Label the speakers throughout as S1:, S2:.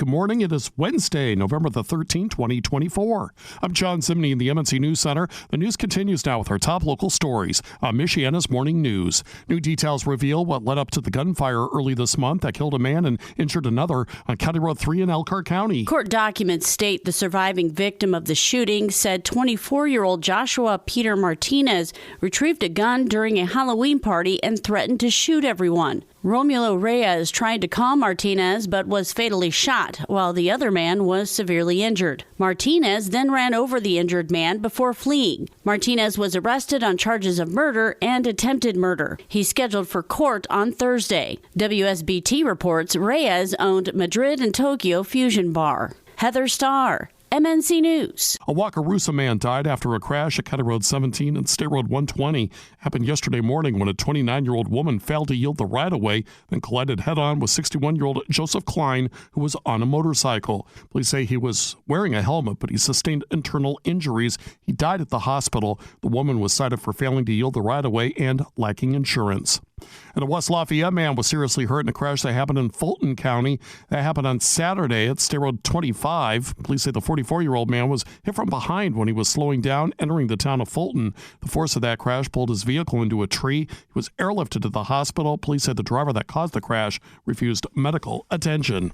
S1: Good morning. It is Wednesday, November the 13th, 2024. I'm John Zimney in the MNC News Center. The news continues now with our top local stories on Michiana's Morning News. New details reveal what led up to the gunfire early this month that killed a man and injured another on County Road 3 in Elkhart County.
S2: Court documents state the surviving victim of the shooting said 24-year-old Joshua Peter Martinez retrieved a gun during a Halloween party and threatened to shoot everyone. Romulo Reyes tried to calm Martinez but was fatally shot, while the other man was severely injured. Martinez then ran over the injured man before fleeing. Martinez was arrested on charges of murder and attempted murder. He's scheduled for court on Thursday. WSBT reports Reyes owned Madrid and Tokyo Fusion Bar. Heather Starr, MNC News.
S1: A Wakarusa man died after a crash at County Road 17 and State Road 120. Happened yesterday morning when a 29-year-old woman failed to yield the right-of-way, then collided head-on with 61-year-old Joseph Klein, who was on a motorcycle. Police say he was wearing a helmet, but he sustained internal injuries. He died at the hospital. The woman was cited for failing to yield the right-of-way and lacking insurance. And a West Lafayette man was seriously hurt in a crash that happened in Fulton County. That happened on Saturday at State Road 25. Police say the 44-year-old man was hit from behind when he was slowing down, entering the town of Fulton. The force of that crash pulled his vehicle into a tree. He was airlifted to the hospital. Police said the driver that caused the crash refused medical attention.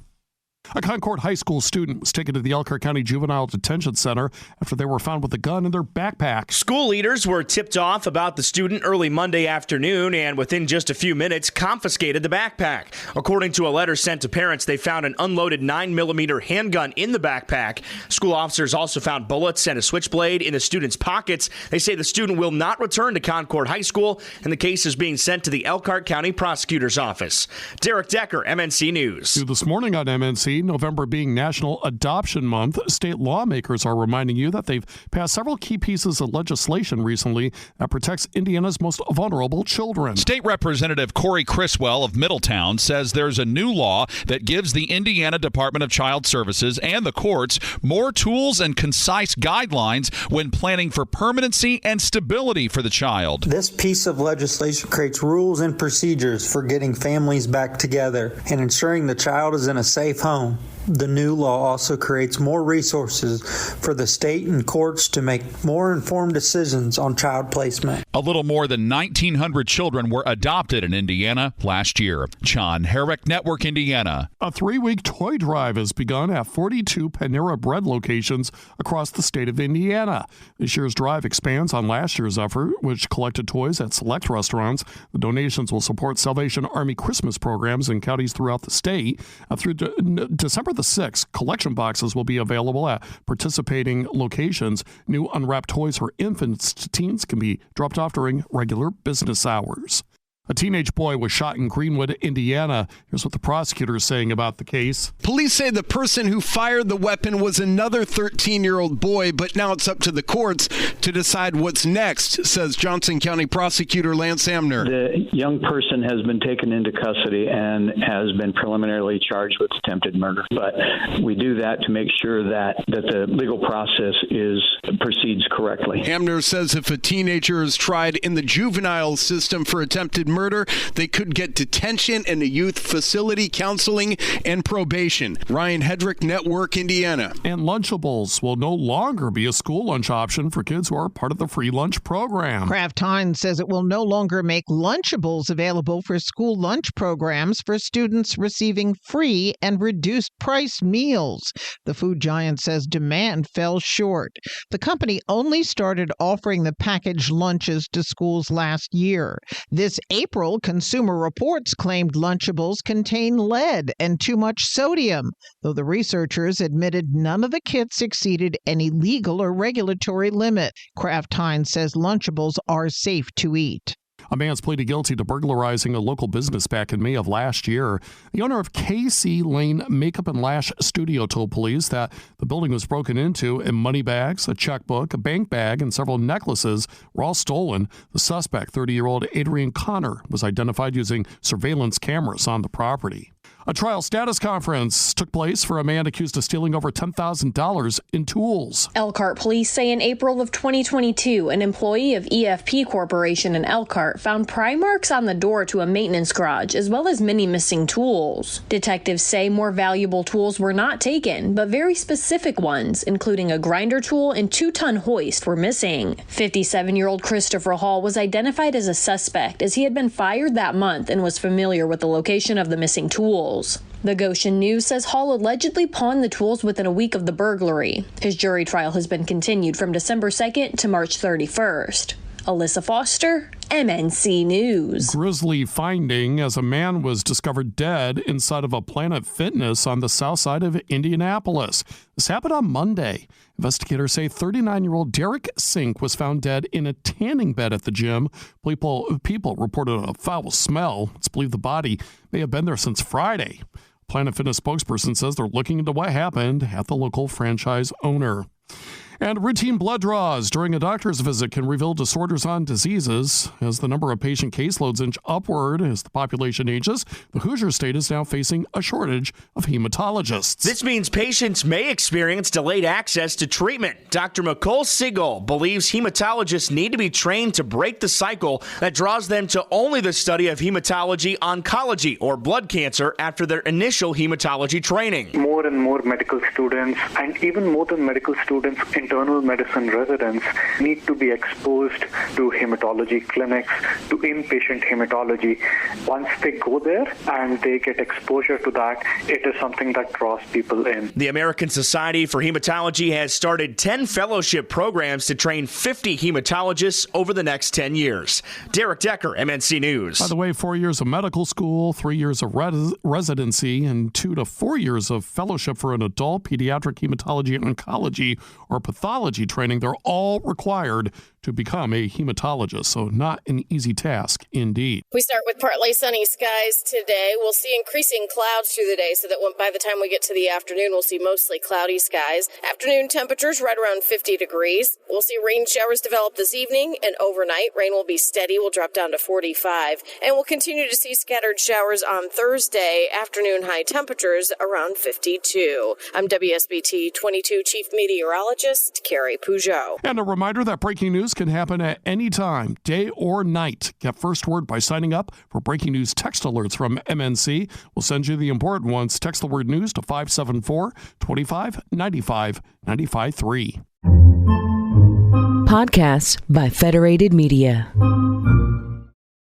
S1: A Concord High School student was taken to the Elkhart County Juvenile Detention Center after they were found with a gun in their backpack.
S3: School leaders were tipped off about the student early Monday afternoon and within just a few minutes confiscated the backpack. According to a letter sent to parents, they found an unloaded 9mm handgun in the backpack. School officers also found bullets and a switchblade in the student's pockets. They say the student will not return to Concord High School, and the case is being sent to the Elkhart County Prosecutor's Office. Derek Decker, MNC News.
S1: This morning on MNC, November being National Adoption Month, state lawmakers are reminding you that they've passed several key pieces of legislation recently that protects Indiana's most vulnerable children.
S4: State Representative Corey Criswell of Middletown says there's a new law that gives the Indiana Department of Child Services and the courts more tools and concise guidelines when planning for permanency and stability for the child.
S5: This piece of legislation creates rules and procedures for getting families back together and ensuring the child is in a safe home. The new law also creates more resources for the state and courts to make more informed decisions on child placement.
S4: A little more than 1,900 children were adopted in Indiana last year. John Herrick, Network Indiana.
S1: A 3-week toy drive has begun at 42 Panera Bread locations across the state of Indiana. This year's drive expands on last year's effort, which collected toys at select restaurants. The donations will support Salvation Army Christmas programs in counties throughout the state. Through December the 6th, collection boxes will be available at participating locations. New unwrapped toys for infants to teens can be dropped off during regular business hours. A teenage boy was shot in Greenwood, Indiana. Here's what the prosecutor is saying about the case.
S6: Police say the person who fired the weapon was another 13-year-old boy, but now it's up to the courts to decide what's next, says Johnson County Prosecutor Lance Amner.
S7: The young person has been taken into custody and has been preliminarily charged with attempted murder. But we do that to make sure that the legal process proceeds correctly.
S6: Amner says if a teenager is tried in the juvenile system for attempted murder, they could get detention and a youth facility, counseling, and probation. Ryan Hedrick, Network Indiana.
S1: And Lunchables will no longer be a school lunch option for kids who are part of the free lunch program.
S8: Kraft Heinz says it will no longer make Lunchables available for school lunch programs for students receiving free and reduced price meals. The food giant says demand fell short. The company only started offering the packaged lunches to schools last year. This April, Consumer Reports claimed Lunchables contain lead and too much sodium, though the researchers admitted none of the kits exceeded any legal or regulatory limit. Kraft Heinz says Lunchables are safe to eat.
S1: A man's pleaded guilty to burglarizing a local business back in May of last year. The owner of KC Lane Makeup and Lash Studio told police that the building was broken into and money bags, a checkbook, a bank bag, and several necklaces were all stolen. The suspect, 30-year-old Adrian Connor, was identified using surveillance cameras on the property. A trial status conference took place for a man accused of stealing over $10,000 in tools.
S9: Elkhart police say in April of 2022, an employee of EFP Corporation in Elkhart found pry marks on the door to a maintenance garage, as well as many missing tools. Detectives say more valuable tools were not taken, but very specific ones, including a grinder tool and 2-ton hoist, were missing. 57-year-old Christopher Hall was identified as a suspect as he had been fired that month and was familiar with the location of the missing tools. The Goshen News says Hall allegedly pawned the tools within a week of the burglary. His jury trial has been continued from December 2nd to March 31st. Alyssa Foster, MNC News.
S1: Grisly finding as a man was discovered dead inside of a Planet Fitness on the south side of Indianapolis. This happened on Monday. Investigators say 39-year-old Derek Sink was found dead in a tanning bed at the gym. People reported a foul smell. It's believed the body may have been there since Friday. Planet Fitness spokesperson says they're looking into what happened at the local franchise owner. And routine blood draws during a doctor's visit can reveal disorders on diseases. As the number of patient caseloads inch upward as the population ages, the Hoosier State is now facing a shortage of hematologists.
S3: This means patients may experience delayed access to treatment. Dr. McCole Siegel believes hematologists need to be trained to break the cycle that draws them to only the study of hematology oncology or blood cancer after their initial hematology training.
S10: More and more medical students, and even more than medical students, internal medicine residents need to be exposed to hematology clinics, to inpatient hematology. Once they go there and they get exposure to that, it is something that draws people in.
S3: The American Society for Hematology has started 10 fellowship programs to train 50 hematologists over the next 10 years. Derek Decker, MNC News.
S1: By the way, 4 years of medical school, 3 years of residency, and 2 to 4 years of fellowship for an adult, pediatric hematology, oncology, or pathology training, they're all required to become a hematologist. So not an easy task indeed.
S11: We start with partly sunny skies today. We'll see increasing clouds through the day so that by the time we get to the afternoon, we'll see mostly cloudy skies. Afternoon temperatures right around 50 degrees. We'll see rain showers develop this evening, and overnight rain will be steady. We'll drop down to 45. And we'll continue to see scattered showers on Thursday. Afternoon high temperatures around 52. I'm WSBT 22 Chief Meteorologist Carrie Peugeot.
S1: And a reminder that breaking news can happen at any time, day or night. Get first word by signing up for breaking news text alerts from MNC. We'll send you the important ones. Text the word news to 574-2595-953.
S12: Podcasts by Federated Media.